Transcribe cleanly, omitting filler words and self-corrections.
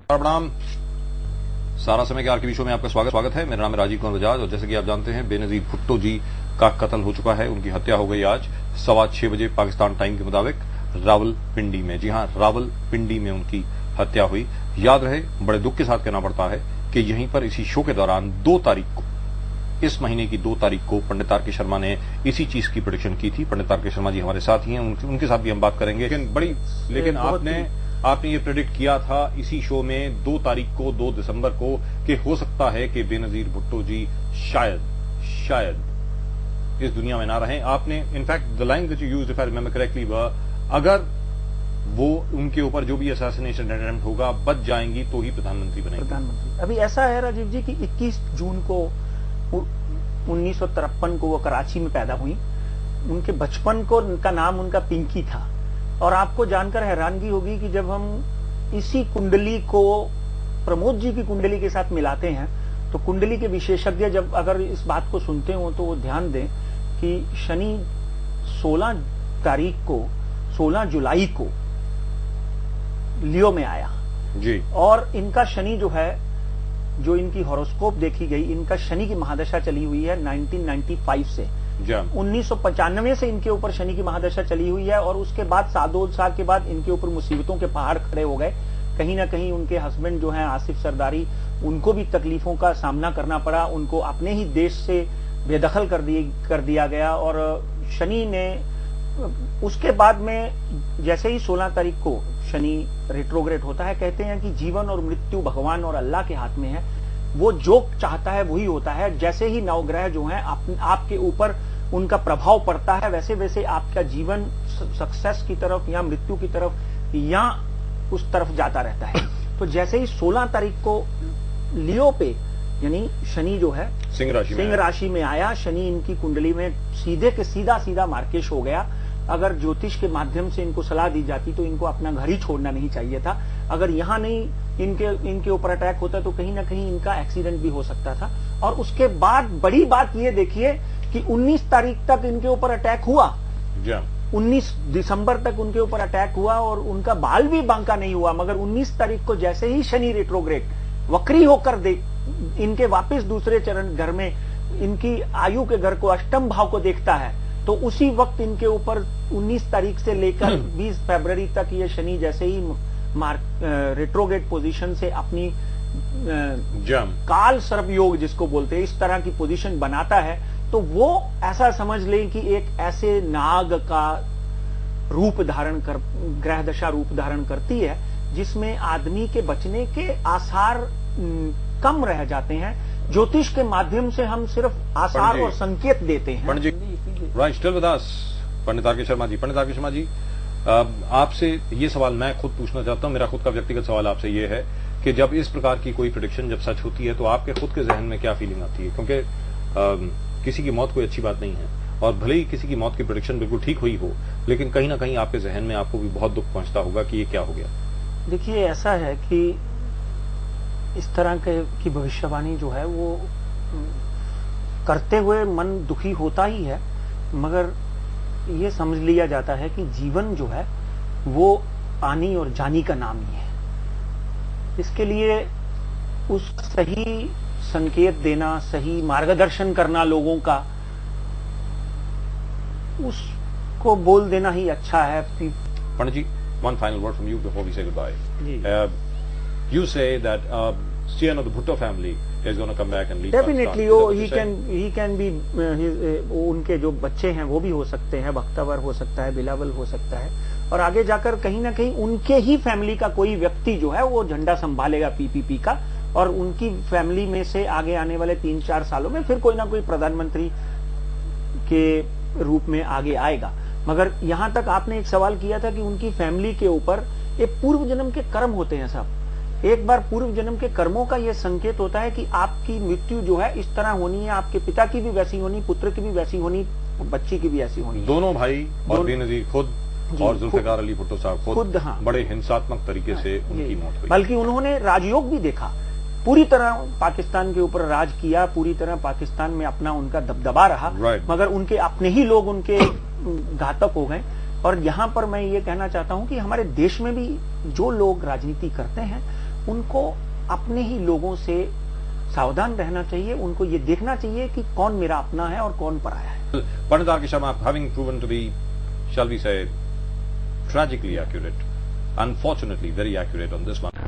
प्रणाम। सारा समय के आरकेबी शो में आपका स्वागत है। मेरा नाम है राजीव कुमार बजाज और जैसे कि आप जानते हैं बेनजीर भुट्टो जी का कत्ल हो चुका है। उनकी हत्या हो गई आज 6:15 बजे पाकिस्तान टाइम के मुताबिक रावलपिंडी में। जी हां, रावलपिंडी में उनकी हत्या हुई। याद रहे, बड़े दुख के साथ कहना पड़ता है कि यहीं पर इसी शो के दौरान 2 तारीख को, इस महीने की 2 तारीख को पंडित आर के शर्मा ने इसी चीज की प्रेडिक्शन की थी। पंडित आर के शर्मा जी हमारे साथ ही हैं, उनके साथ भी हम बात करेंगे। लेकिन आपने ये प्रेडिक्ट किया था इसी शो में 2 तारीख को, 2 दिसंबर को, कि हो सकता है कि बेनजीर भुट्टो जी शायद इस दुनिया में ना रहें। आपने in fact the line that you used, if I remember correctly, अगर वो उनके ऊपर जो भी असैसिनेशन अटेम्प्ट होगा बच जाएंगी तो ही प्रधानमंत्री बनेंगे। अभी ऐसा है राजीव जी कि 21 जून को 1953 को वो कराची में पैदा हुई। उनके बचपन को उनका नाम उनका पिंकी था। और आपको जानकर हैरानगी होगी कि जब हम इसी कुंडली को प्रमोद जी की कुंडली के साथ मिलाते हैं तो कुंडली के विशेषज्ञ जब अगर इस बात को सुनते हो तो वो ध्यान दें कि शनि 16 जुलाई को लियो में आया जी। और इनका शनि जो है, जो इनकी हॉरोस्कोप देखी गई, इनका शनि की महादशा चली हुई है 1995 से। 1995 से इनके ऊपर शनि की महादशा चली हुई है और उसके बाद 2 साल के बाद इनके ऊपर मुसीबतों के पहाड़ खड़े हो गए। कहीं ना कहीं उनके हस्बैंड जो हैं आसिफ सरदारी, उनको भी तकलीफों का सामना करना पड़ा। उनको अपने ही देश से बेदखल कर दिया गया। और शनि ने उसके बाद में जैसे ही 16 तारीख को शनि रेट्रोग्रेड होता है, कहते हैं कि जीवन और मृत्यु भगवान और अल्लाह के हाथ में है। वो जो चाहता है वही होता है। जैसे ही नवग्रह जो हैं आपके ऊपर उनका प्रभाव पड़ता है, वैसे वैसे आपका जीवन सक्सेस की तरफ या मृत्यु की तरफ या उस तरफ जाता रहता है। तो जैसे ही 16 तारीख को लियो पे यानी शनि जो है सिंह राशि में आया, शनि इनकी कुंडली में सीधे के सीधा मार्केश हो गया। अगर ज्योतिष के माध्यम से इनको सलाह दी जाती तो इनको अपना घर ही छोड़ना नहीं चाहिए था। अगर यहां नहीं इनके ऊपर अटैक होता तो कहीं ना कहीं इनका एक्सीडेंट भी हो सकता था। और उसके बाद बड़ी बात ये देखिए कि 19 तारीख तक इनके ऊपर अटैक हुआ। 19 दिसंबर तक उनके ऊपर अटैक हुआ और उनका बाल भी बांका नहीं हुआ। मगर 19 तारीख को जैसे ही शनि रेट्रोग्रेड वक्री होकर इनके वापस दूसरे चरण घर में इनकी आयु के घर को अष्टम भाव को देखता है, तो उसी वक्त इनके ऊपर 19 तारीख से लेकर 20 फरवरी तक ये शनि जैसे ही रेट्रोग्रेड पोजीशन से अपनी काल सर्प योग जिसको बोलते हैं, इस तरह की पोजीशन बनाता है, तो वो ऐसा समझ लें कि एक ऐसे नाग का रूप धारण कर ग्रह दशा रूप धारण करती है जिसमें आदमी के बचने के आसार कम रह जाते हैं। ज्योतिष के माध्यम से हम सिर्फ आसार और संकेत देते हैं। Pandit ji, right, still with us, Pandit R K Sharma ji. Pandit R K Sharma जी, आपसे ये सवाल मैं खुद पूछना चाहता हूं। मेरा खुद का व्यक्तिगत सवाल आपसे ये है कि जब इस प्रकार की कोई प्रेडिक्शन जब सच होती है तो आपके खुद के जहन में क्या फीलिंग आती है? क्योंकि किसी की मौत कोई अच्छी बात नहीं है और भले ही किसी की मौत की प्रेडिक्शन बिल्कुल ठीक हुई हो, लेकिन कहीं ना कहीं आपके जहन में आपको भी बहुत दुख पहुंचता होगा कि ये क्या हो गया। देखिए, ऐसा है कि इस तरह की भविष्यवाणी जो है वो करते हुए मन दुखी होता ही है, मगर ये समझ लिया जाता है कि जीवन जो है वो आनी और जानी का नाम ही है। इसके लिए उस सही संकेत देना, सही मार्गदर्शन करना लोगों का, उसको बोल देना ही अच्छा है। पंडित जी, one final word from you before we say goodbye. You say that Sian of the Bhutto family is going to come back and lead Definitely, he can be उनके जो बच्चे हैं वो भी हो सकते हैं, बख्तवर हो सकता है, बिलावल हो सकता है, और आगे जाकर कहीं ना कहीं उनके ही फैमिली का कोई व्यक्ति जो है वो झंडा संभालेगा पीपीपी का, और उनकी फैमिली में से आगे आने वाले 3-4 सालों में फिर कोई ना कोई प्रधानमंत्री के रूप में आगे आएगा। मगर यहां तक आपने एक सवाल किया था कि उनकी फैमिली के ऊपर एक पूर्व जन्म के कर्म होते हैं साहब। एक बार पूर्व जन्म के कर्मों का यह संकेत होता है कि आपकी मृत्यु जो है इस तरह होनी है, आपके पिता की भी वैसी होनी, पुत्र की भी वैसी होनी, बच्ची की भी ऐसी होनी। दोनों भाई और बेनजीर खुद और जुल्फिकार अली भुट्टो साहब खुद बड़े हिंसात्मक तरीके से उनकी मौत हुई। बल्कि उन्होंने राजयोग भी देखा, पूरी तरह पाकिस्तान के ऊपर राज किया, पूरी तरह पाकिस्तान में अपना उनका दबदबा रहा, मगर उनके अपने ही लोग उनके घातक हो गए। और यहां पर मैं ये कहना चाहता हूं कि हमारे देश में भी जो लोग राजनीति करते हैं उनको अपने ही लोगों से सावधान रहना चाहिए, उनको ये देखना चाहिए कि कौन मेरा अपना है और कौन पराया है। Pandit R. K. Sharma, having proven to be, shall we say, tragically accurate, unfortunately very accurate on this one.